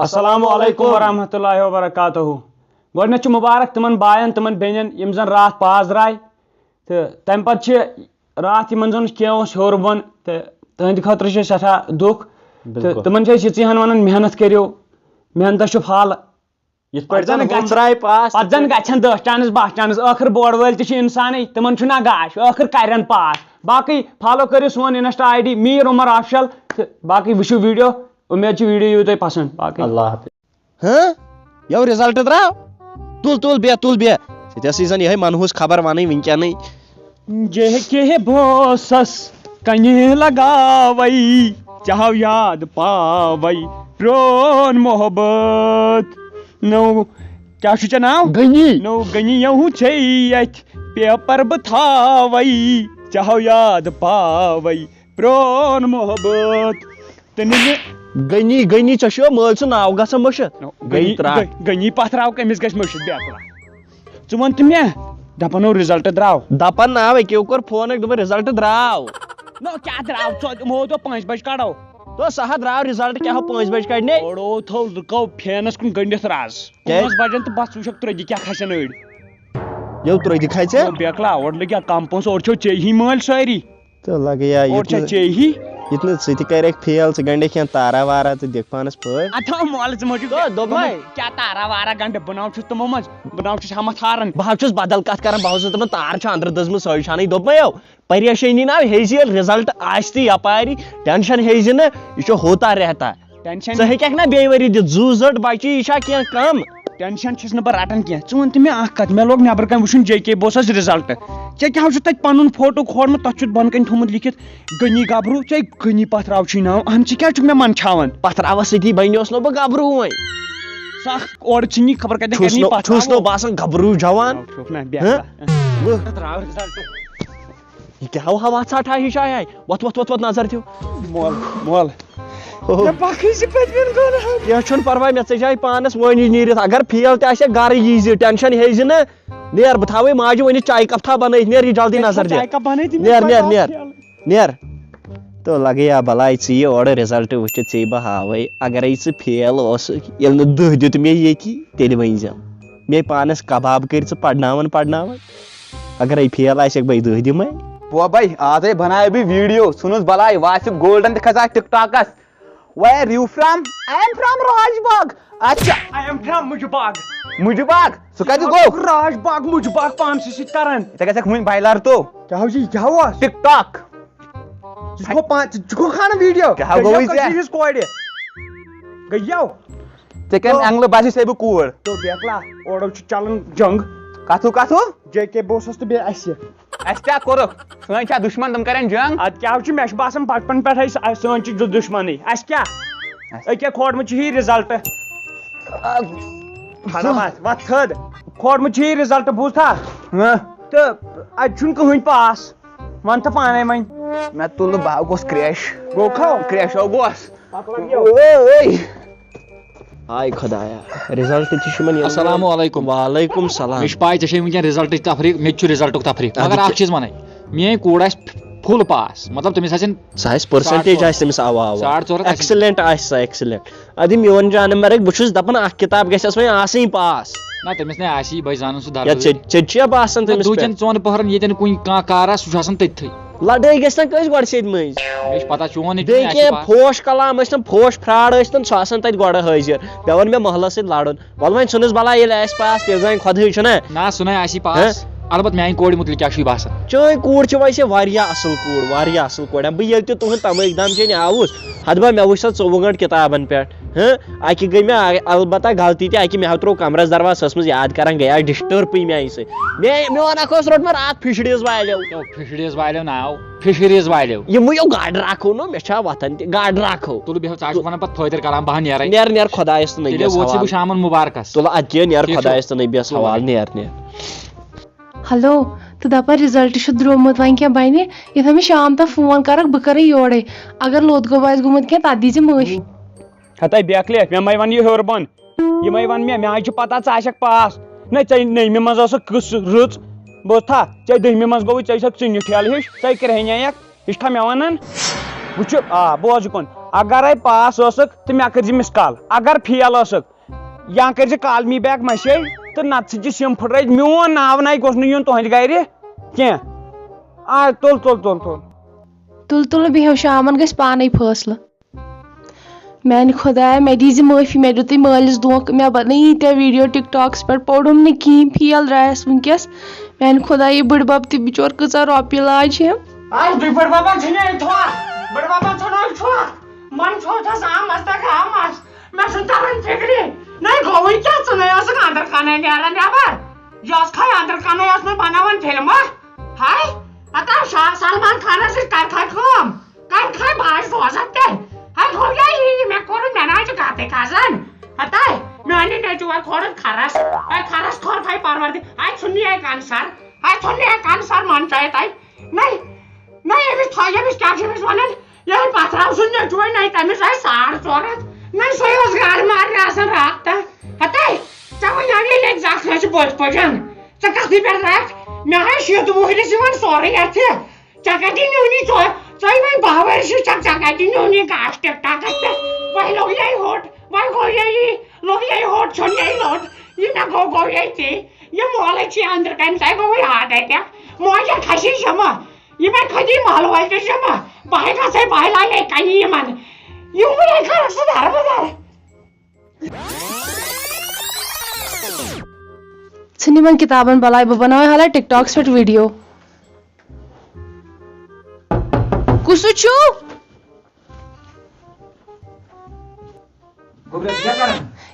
السلام علیکم ورحمۃ اللہ وبرکاتہ گۄڈنیٚتھ مبارک تمن باین تمن بیٚنٮ۪ن یِم زن راتھ پاز درٛاے تہٕ تمہِ پتہٕ چھِ راتھ یِمن زن کینٛہہ اوس ہیوٚر بۄن تہٕ تٕہنٛدِ خٲطرٕ چھِ سٮ۪ٹھاہ دُکھ تہٕ تِمن چھِ أسۍ یِژٕے ہن ونان محنت کٔرِو محنتس چھُ پھل پتہٕ زن گژھن 10 چانس 12 چانس ٲخر بورڈ وٲلۍ تہِ چھِ انسانٕے تِمن چھُنہ گاش ٲخر کرن پاس باقٕے فالو کٔرِو سون insta I D Mir Umar official تہٕ باقٕے وٕچھِو ویٖڈیو امید چھِ ویٖڈیو یِیو تۄہہِ پسنٛد باقٕے اللہ حافظ یو رِزلٹ درٛاو تُل بیٚیہِ ژےٚ زن یِہے منہوٗس خبر ونٕنۍ ونکیٚنٕے جے بوسس کنہِ لگاوے چاہو یاد پاوے پرون محبت نو کیا چھُ ژےٚ ناو نو گنی یہوٗ چھے اتھ پیپر بہٕ تھاوے چاہو یاد پاوے پرون محبت گنی ژےٚ چھُ مٲلۍ سُنٛد ناو گژھان مٔشِتھ گنی پتھراو کٔمِس گژھِ مٔشِتھ بیکلا ژٕ وَن تہٕ مےٚ دپان اوس رِزلٹ درٛاو دپان ناو أکیو کوٚر فون دوٚپُن رِزلٹ درٛاو نو کیٛاہ درٛاو یِمو دوٚپ 5 بجہِ کڑو تو سہا درٛاو رِزلٹ کیٛاہ 5 بجہِ کڑنے اوڑو تھوٚو لُکو فینس کُن گٔنڈِتھ رز 5 بجن تہٕ بس وٕچھکھ ترٛوگہِ کیٛاہ کھسن أڑۍ یو ترٛوگہِ کھژِ بیکلا اورٕ لٔگیا کم پونٛسہٕ اورٕ چھو ژےٚ ہی مٲلۍ سٲری تہٕ لگیا اورٕ چھا ژےٚ ہی یِتھ نہٕ ژٕ تہِ کریکھ فیل ژٕ گنڈیکھ کینٛہہ تارا وارا تہٕ دِکھ پانس پٲٹھۍ اتھو مولہٕ ژٕ موجوٗد کیٛاہ تارا وارا گنڈٕ بہٕ ناو چھُس تِمو منٛز بہٕ ناو چھُس ہمت ہارن بہٕ حظ چھُس بدل کتھ کران بہٕ اوسُس دپان تار چھِ انٛدرٕ دٔزمٕژ سۄے چھنٕے دوٚپمَے پریشٲنی ناو ہیٚزِ ییٚلہِ رِزلٹ آسہِ تہِ یپارِ ٹینشن ہیٚزِ نہٕ یہِ چھُ ہوتا رہتا ژٕ ہیٚککھ نا بیٚیہِ ؤری دِتھ 2 زٔٹ بچہِ یہِ چھا کینٛہہ کم ٹینشن چھُس نہٕ بہٕ رٹان کینٛہہ ژٕ وَن تہٕ مےٚ اکھ کتھ مےٚ لوگ نٮ۪برٕ کنۍ وٕچھُن جے کے بوسس رِزلٹ ژےٚ کیٛاہ چھُ تتہِ پنُن فوٹو کھولمُت تتھ چھُ بۄنہٕ کنۍ تھوٚمُت لیکھِتھ گنی گبروٗ ژےٚ گنی پتھراو چھُے ناو اہن ژٕ کیٛازِ چھُکھ مےٚ منٛدچھاوان پتھراوس سۭتی بنیوس نہٕ بہٕ گبروٗ وۄنۍ سکھ اورٕ ژھٕنی خبر کتٮ۪ن چھُس نہٕ باسان گبروٗ جوان یہِ کیٛاہ ہوا ژھٹھا ہِش آے وۄتھ نظر دِو مول کینٛہہ چھُنہٕ پرواے مےٚ ژٕجاے پانس وۄنۍ نیٖرِتھ اگر فیل تہِ آسہِ گرٕ ییٖزِ ٹینشن ہیٚزِ نہٕ نیر بہٕ تھاوے ماجہِ ؤنِتھ چایہِ کپ تھاو بنٲیِتھ نیر یہِ جلدی نظر دِ نیر تہٕ لگیا بلاے ژٕ یہِ اورٕ رِزلٹ وٕچھِتھ ژےٚ بہٕ ہاوے اگرے ژٕ فیل اوسُکھ ییٚلہِ نہٕ 10 دیُت مےٚ ییٚتی تیٚلہِ ؤنۍ زٮ۪م مے پانس کباب کٔرۍ ژٕ پرناوان اگرے فیل آسٮ۪کھ بے 10 دِمے وہ بھائی آج بنائے بھی ویڈیو سنوس بلائی واسف گولڈن کھسا TikToks where you from I am from Raj Bagh اچھا آئی ایم فرام مجباگ مجباگ سُہ کتہِ گوٚو راج باغ مجباگ پانسٕے سۭتۍ کران ژےٚ گژھکھ وٕنۍ بایلر تو کیٛاہ اوس ٹک ٹاک ژٕ کھان ویڈیو کیٛاہ گوٚوُے ژےٚ کورِ گٔیو ژےٚ کمہِ اینگلہٕ باسے بہٕ کوٗر تو بیکلا اورو چھُ چلان جنگ کتھو جے کے بوسس تہٕ بیٚیہِ اَسہِ اَسہِ کیٛاہ کوٚرُکھ سٲنۍ چھا دُشمن تِم کرن جنگ ادٕ کیٛاہ چھُ مےٚ چھُ باسان بچپن پٮ۪ٹھے سٲنۍ چھِ دُشمنٕے اَسہِ کیٛاہ أکیاہ کھولمُت چھُ یی رِزلٹ وتھ تھٔد کھولمُت چھُ یی رِزلٹ بوٗزتھا تہٕ اتہِ چھُنہٕ کٕہٕنۍ پاس ون تہٕ پانے وۄنۍ مےٚ تُل نہٕ بہٕ گوٚژھ کرٛیش گوٚو کھو کرٛیشو گوس ہاے خۄدایا رِزلٹ تہِ چھُ یِمن السلام علیکم وعلیکم السلام مےٚ چھِ پاے ژےٚ چھے وٕنکیٚن رِزلٹٕچ تفریٖق مےٚ تہِ چھُ رِزلٹُک تفریٖق مگر اکھ چیٖز وَنَے میٲنۍ کوٗر آسہِ فُل پاس مطلب تٔمِس آسن سۄ آسہِ پٔرسنٹیج آسہِ تٔمِس اوا 4.5 ایکسلنٹ آسہِ سۄ ایکسلنٹ ادٕ میون جانہٕ مرگ بہٕ چھُس دپان اکھ کِتاب گژھٮ۪س وۄنۍ آسٕنۍ پاس نہ تٔمِس نے آسی بہٕ زانان سُہ ژےٚ چھُیا باسان تٔمِس دوٗچن 4 پٔہرن ییٚتٮ۪ن کُنہِ کانٛہہ کار آسہِ سُہ چھُ آسان تٔتھٕے لڑٲے گژھِ نا کٲنٛسہِ گۄڈٕ سیٚدِ مٔنٛزۍ مےٚ چھِ پتہ چون بیٚیہِ کینٛہہ فوش کلام ٲسۍتن فوش فراڈ ٲسۍتن سُہ آسان تتہِ گۄڈٕ حٲضِر پیٚوان مےٚ محلس سۭتۍ لڑُن وَلہٕ وۄنۍ ژھٕنُس بلاے ییٚلہِ آسہِ پاس تیٚلہِ زانہِ خۄدہٕے چھُنہ نہ سُہ نے آسی پاس البتہ میانہِ کورِ مُتعلِق کیٛاہ چھُے باسان چٲنۍ کوٗر چھِ ویسے واریاہ اصٕل کوٗر واریاہ اصٕل کوٗر بہٕ ییٚلہِ تہِ تُہُنٛد تمٲکۍ دام کِنۍ آوُس ہتبہ مےٚ وٕچھ سۄ 24 گٲنٛٹہٕ کِتابن پٮ۪ٹھ اکہِ گٔے مےٚ البتہ غلطی تہِ اکہِ مےٚ ترٛوو کمرس درواز سۄ ٲس مٕژ یاد کران گٔیاس ڈسٹٲربٕے میانہِ سۭتۍ میون اکھ اوس روٚٹمُت راتھ فِشریٖز والیو ناو فِشریٖز والیو یِمو گاڈٕ راکھو نہٕ مےٚ چھا وتھان تہِ گاڈٕ راکھو تُل بیٚہو ژٕ چھُکھ ونان پتہٕ فٲیدٕ کران بہٕ نیرے نیر خۄدایس تہٕ نبیَس ووت بہٕ شامن مُبارکس تُل ادٕ کیٛاہ نیر خۄدایس تہٕ نبیَس حوالہٕ نیر ہلو تہٕ دپان رِزلٹ چھُ درٛومُت وۄنۍ کیٛاہ بنہِ یِتھُے مےٚ شام تام فون کرکھ بہٕ کرے یورے اگر لوٚت گوٚب آسہِ گوٚمُت کینٛہہ تتھ دیٖزِ معٲفی ہتے بیکلے مےٚ مے ون یہِ ہیوٚر بۄن یِمے ون مےٚ حظ چھُ پتہ ژٕ آسکھ پاس نہ ژےٚ 9مہِ منٛز ٲسٕکھ قٕصہٕ رٕژ بوٗزتھا ژےٚ 10مہِ منٛز گوٚوُے ژےٚ چھکھ ژٕنہِ ٹھیلہٕ ہِش ژےٚ کرٛہنییکھ یہِ چھُکھا مےٚ ونان وچ بوز کن اگر پاس تو مے کر مس کال اگر فیل یا کر کال می بیک میسیج تو نت سم پھٹر میون ناو نائی گوس نہٕ یُن تُہنٛدِ گرِ کینٛہہ تُل تُل تُل تُل تُل تُل بِہِو شامن گژھِ پانے فٲصلہٕ میانہِ خۄدایا مےٚ دیٖزِ معٲفی مےٚ دیُت مٲلِس دھوکہٕ مےٚ بنٲے ییٖتیٛاہ ویٖڈیو ٹِک ٹاکس پٮ۪ٹھ پوٚرُم نہٕ کِہیٖنۍ فیل درٛایس وٕنکیٚس میانہِ خۄدایا یہِ بٕڈبب تہِ بِچور کۭژاہ رۄپیہِ لاج ہم تُہۍ بٔڑ ببا ژھٕنِو بٔڑ ببا ژھٕنو چھُ من چھو تھس آمس تک آمس مےٚ چھُنہٕ تران فِکری نَے گوٚوٕے کیٛاہ ژٕ نَے ٲسٕکھ اندر کنے نیران نٮ۪بر یہِ ٲس کھے اندر کنے ٲس نہٕ بناوان فِلمہٕ ہاے ہتا سلمان خانس سۭتۍ کر کھے کٲم کر کھے باش سوزکھ تیٚلہِ ہاے گوٚو یی مےٚ کوٚرُن مےٚ نہ چھُ کتھٕے کھسان ہتا میٛانہِ نیٚچوٗ کھورُن کھرس کھرس کھور تھاے پروردِ ہاے ژھُنیے کنسر ہاے ژھُنیے کنسر من چاہے تۄہہِ نَے نَے أمِس تھٲے أمِس کیٛاہ چھِ أمِس ونان یِہوٚے پتھراو سُہ نیٚچوٗے نَے تٔمِس آے 4.5 نَے سۄے ٲس گاڈٕ مارنہِ آسان رابطہ ہتے ژےٚ وَنیٛو ییٚلہِ زکھ مےٚ چھِ پٔتۍ پٲٹھۍ ژےٚ کتھٕے پٮ۪ٹھ درٛاکھ مےٚ ہاے 7 وُہرِس یِوان سورُے اَتھِ ژےٚ کَتہِ نیوٗنی ژٕ وۄنۍ 10 ؤرشہِ چھکھ ژےٚ کَتہِ نیوٗنی گاش ٹِک ٹاکس پٮ۪ٹھ وۄنۍ لوٚگ یے ہوٚٹ وۄنۍ گوٚو یی لوٚگ یے ہوٚٹ ژھیوٚن یے لوٚٹ یہِ مےٚ گوٚو یے تی یہِ مولٕے چھِ أنٛدرٕ کَنہِ تۄہہِ گوٚوُے ہاٹ اَٹیک موجن کھسی جمع یہِ مےٚ کھٔتی محلہٕ وٲلۍ تہِ جمع بہے گژھے بہے لاگے کَنہِ یِمن یِمے کَرکھ ژٕ دربدر ژھٕن یِمن کِتابن بلاے بہٕ بناوے حالے ٹِک ٹاکس پٮ۪ٹھ ویٖڈیو کُسُہ چھُو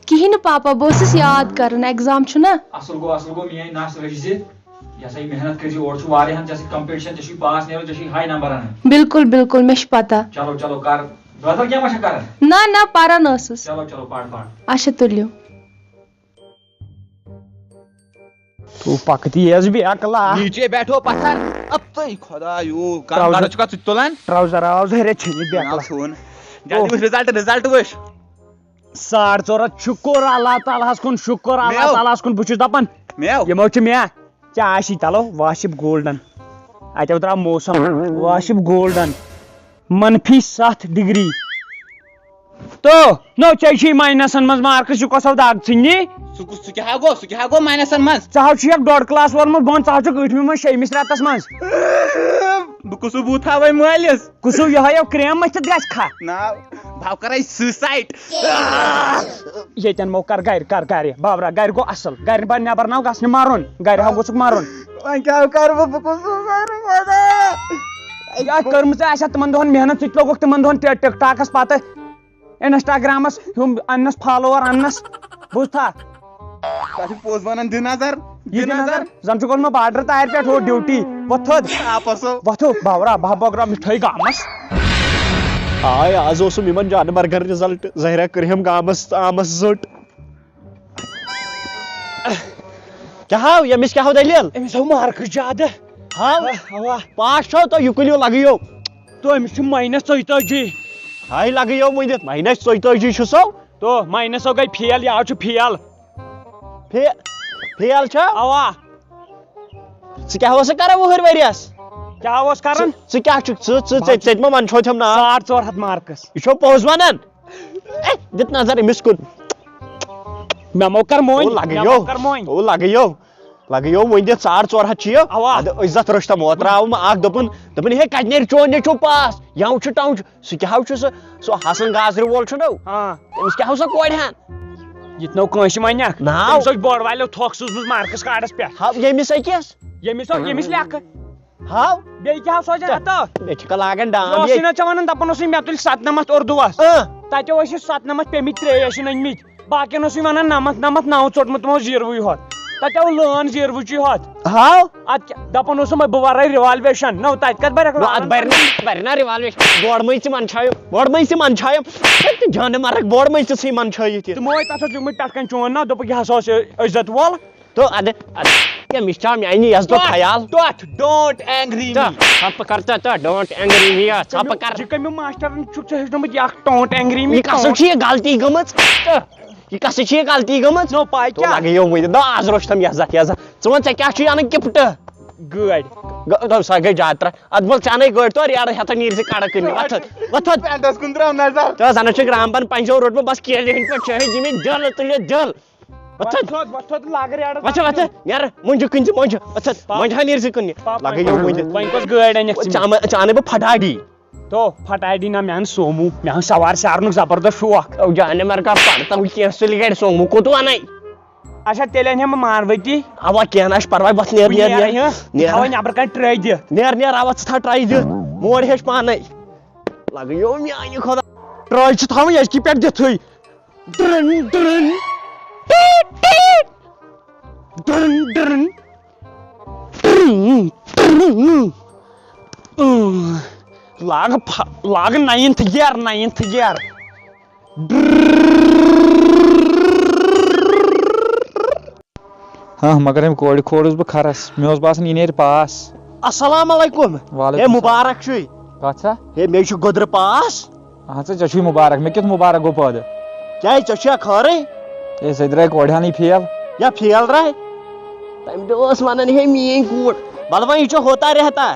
کِہیٖنۍ نہٕ پاپا بہٕ ٲسٕس یاد کران ایگزام چھُ نا اصل گوٚو میٲنۍ نس رٔچھ زِ یہِ ہسا یہِ محنت کٔرزِ اور چھُ واریاہن ژےٚ سۭتۍ کمپِٹشن ژےٚ چھُے پاس نیرُن ژےٚ چھُے ہاے نمبر انٕنۍ بِلکُل بِلکُل مےٚ چھُ پتہ چلو چلو کر بدل کینٛہہ ما چھکھ کران نہ پران ٲسٕس چلو چلو پڑ اچھا تُلِو تو پکتی یس بھی اکلا نیچے بیٹھو پتھر اب تو خدا یو کر چکا ژٕ تُلان ٹراوزر آوزر چھنی جناب چھُن جلدی وٕچھ رِزلٹ وٕچھ 4.5 شُکُر اللہ تعالیٰ ہس کُن شُکُر اللہ تعالیٰ ہس کُن بہٕ چھُس دپان میو یِمو چھُ مےٚ ژےٚ آسی تلو واشِپ گولڈن اتیو درٛاو موسم واشِپ گولڈن -7 ڈگری تو نو ژےٚ چھُے ماینسن منٛز مارکس یہِ کۄس دگ ژھٕنی سُہ کیٛاہ گوٚو ماینسن منٛز ژٕ حظ چھُکھ 2.5 کلاس ووٚنمُت بۄن ژٕ حظ چھُکھ 8مہِ منٛز 6مِس رٮ۪تس منٛز بہٕ کُس ثبوٗت تھاوے مٲلِس کُسو یِہوے کریم مٔتھِتھ گژھِ کھا نا بہٕ کرے سُسایڈ ییٚتٮ۪ن مو کر گرِ بابرا گرِ گوٚو اصل گرِ بہ نٮ۪بر ناو گژھنہِ مرُن گرِ ہا گوٚژھُکھ مرُن وۄنۍ کیٛاہ کرٕ بہٕ کُس کٔرمٕژ آسہِ ہا تِمن دۄہن محنت ژٕ تہِ لوگُکھ تِمن دۄہن ٹِک ٹاکس پتہٕ انسٹاگرامس ہُم اننس فالوور اننس بوٗزتھا تۄہہِ چھُ پوٚز ونان دِ نظر زن چھُ کوٚرمُت بارڈر تارِ پٮ۪ٹھ ہُہ ڈیوٹی وۄتھ تھوٚد وۄتھو بابرا بہہ بٲگراو مِٹھٲے گامس آے آز اوسُم یِمن جانور رِزلٹ ظٲہرا کٔرہم گامس آمس زٔٹ کیٛاہ ہاو ییٚمِس کیٛاہ ہاو دٔلیٖل أمِس آو مارکس زیادٕ ہاو پاس چھو تہٕ یہِ کُنیو لگٲیو تو أمِس چھُ -44 ہاے لگٲیو ؤنِتھ -44 چھُسو تو ماینسو گٔے فیل یہِ چھُ فیل فیل چھا اوا ژٕ کیٛاہ اوسکھ کران 20 ؤرِیس کیٛاہ اوس کران ژٕ کیٛاہ چھُکھ ژٕ ما منٛدچھوتھم ناو 400 مارکس یہِ چھو پوٚز ونان دِتھ نظر أمِس کُن مےٚ مو کر موٚنۍ لگٲیو وۄنۍ دِتھ 400 چھِ یہِ عزت رٔچھتم اوترٕ آوُم اکھ دوٚپُن ہے کتہِ نیرِ چون نیٚچوٗ پاس یَو چھُ ٹَو چھُ سُہ کیٛاہ ہاو چھُ سُہ حسن گازرِ وول چھُنو أمِس کیٛاہ ہاو سۄ کورِ ہن یہِ نو کٲنٛسہِ وَنیکھ ناو سۄ بوڑ والیو تھوٚکھ سوٗزمٕژ مارکس کارڈس پٮ۪ٹھ ہاو ییٚمِس أکِس ییٚمِس لیکھٕ ہاو بیٚیہِ کیٛاہ ہاو سوزان ہتہٕ مےٚ چھِ لاگان ڈام اوسُے نہ ژےٚ ونان دپان اوسُے مےٚ تُلۍ 97 اردوٗوس تتیو ٲسۍ 97 پیٚمٕتۍ 3 ٲسِن أنمٕتۍ باقین اوسُے ونان 99 9 ژوٚٹمُت تِمو 0 ہوت تتیو لٲن 0 چی ہوت ہاو اتھ دپان اوسُم بہٕ برے رِوالویشن نو تتہِ کتھ برکھ بَرِ نا رِوالویشن بوڑ مٔنٛزۍ تہِ منٛدچھایم جانہٕ مرگ بوڑ مٔنٛزۍ تہِ ژھٕنۍ منٛدچھٲیِتھ تِمو ٲسۍ تتھ اوس لیوٗکھمُت پٮ۪ٹھ کنۍ چون ناو دوٚپُکھ یہِ ہسا اوس عزت وول تو أمِس چھا میانہِ یس دۄہ خیال ڈونٹ اینگری ژھپہٕ کر ژٕ ڈونٹ اینگری می ژھپہٕ کر یہِ کٔمیو ماسٹرن چھُکھ ژےٚ ہیٚچھنومُت یہِ اکھ ٹونٹ اینگری می یہِ کسا چھِ یہِ غلطی گٔمٕژ یہِ کسا چھِ یہِ غلطی گٔمٕژ نو پاے کیٛاہ لگٲیو ؤنِتھ آز روٚچھتم یزتھ ژٕ وَن ژےٚ کیٛاہ چھُے اَنٕنۍ کِپٹہٕ گٲڑۍ سا گئی زیادٕ تر اد بول چانے گٲڑۍ تور یارٕ ہٮ۪تھ نیٖرۍ زِ کڑٕ کٕنہِ وۄتھ پینٹس کُن تراو نظر ژٕ زن چھُ گرام بن پنجو روٚٹمُت بس کیلہِ ہٕنٛدۍ پٲٹھۍ شٲہِد دِمٕتۍ دِل تُلِتھ دِل وۄتھ نیرٕ مۄنجہِ کٕنۍ زِ مۄنجہِ مۄنجہِ ہا نیٖرۍ زِ کٕنہِ لگے یو وٕنہِ وۄنۍ کۄس گٲڑۍ انکھ ژٕ ژٕ انے بہٕ پھٹاڈی تو پھٹاڈی نہ مےٚ اَن سوموٗ مےٚ اَن سوار سارنُک زبردست شوق او جانے مر کر پڑتا ہوں کینٛہہ سُلہِ گاڑِ سوموٗ کوٚت ونے اچھا تیٚلہِ اَنہِ ہم مارؤتی اوا کینٛہہ نہ چھُ پرواے بس نیر نیر نیر تھاوَے نٮ۪برٕ کَنۍ ٹرٛے دِتھ نیر نیر اوا ژٕ تھاو ٹراے دِتھ مور ہیٚچھ پانے لگے یو میانہِ خۄدا ٹراے چھِ تھاوٕنۍ أزکہِ پٮ۪ٹھ دِتھٕے ڈرن ڈرن ڈرن ڈرن لاگ ناینتھ گیر ہاں مگر أمۍ کورِ کھولُس بہٕ کھرس مےٚ اوس باسان یہِ نیرِ پاس السلام علیکم وعلیکم ہے مبارک چھُے کتھ سا ہے مےٚ چھُ گۄدرٕ پاس اہن سا ژےٚ چھُے مُبارک مےٚ کیُتھ مُبارک گوٚو پٲدٕ کیٛازِ ژےٚ چھُیا خٲرٕے ہے سۄ درٛاے کورِ ہنٕے فیل یا فیل درٛاے تمہِ دۄہ ٲس ونان ہے میٲنۍ کوٗر بل وۄنۍ یہِ چھُ ہوتا رہتا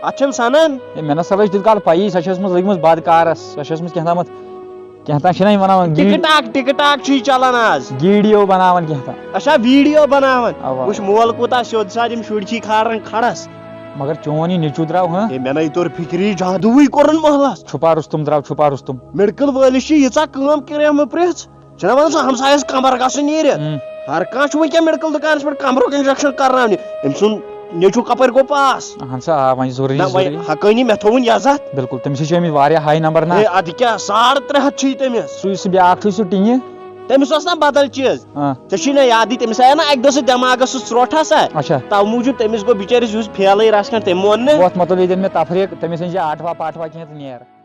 اتھ چھِم سنان ہے مےٚ نسا لٔج تیٖتِس کال پیی سۄ چھِ ٲسمٕژ لٔگمٕژ بدکارس سۄ چھِ ٲسمٕژ کینٛہہ تام چھِنہ یِم وَنان ٹِک ٹاک چھُے چلان آز گیٖڈیو بناوان کینٛہہ تام اچھا ویٖڈیو بناوان اوا وٕچھ مول کوٗتاہ سیوٚد ساد یِم شُرۍ چھی کھاران کھڑس مگر چون یہِ نیٚچوٗ درٛاو ہاں ہے مےٚ نَے توٚر فِکری جادوٗوٕے کوٚرُن محلس چھُپا رُستُم درٛاو چھُپا رُستُم میڈکل وٲلِس چھِ ییٖژاہ کٲم کریمہٕ پرٛژھ چھِنہ ونان سُہ ہمسایس کمبر گژھُن نیٖرِتھ ہر کانٛہہ چھُ وٕنکٮ۪ن میڈکل دُکانس پٮ۪ٹھ کمبرُک انجکشن کرناونہِ أمۍ سُنٛد نیٚچوٗ کپٲرۍ گوٚو پاس اہن سا آ وۄنۍ ضروٗری نہ وۄنۍ حقٲنی مےٚ تھووُن عزت بِلکُل تٔمِس چھِ آمٕتۍ واریاہ ہاے نمبر نہ ہے ادٕ کیٛاہ 350 چھُے تٔمِس سُہ بیاکھ چھُے سُہ ٹِنہِ تٔمِس اوس نہ بدل چیٖز ژےٚ چھی نہ یادٕے تٔمِس آیا نہ اکہِ دۄہ سُہ دٮ۪ماغس سُہ ژرٛوٹھ ہسا اچھا تَوٕ موٗجوٗب تٔمِس گوٚو بِچٲرِس یُس فیلٕے رژھ کھنٛڈ تٔمۍ ووٚن نہٕ وۄتھ مۄکلٲے دِن مےٚ تفریٖق تٔمِس أنۍ زِ آٹھوا پاٹھوا کینٛہہ تہٕ نیر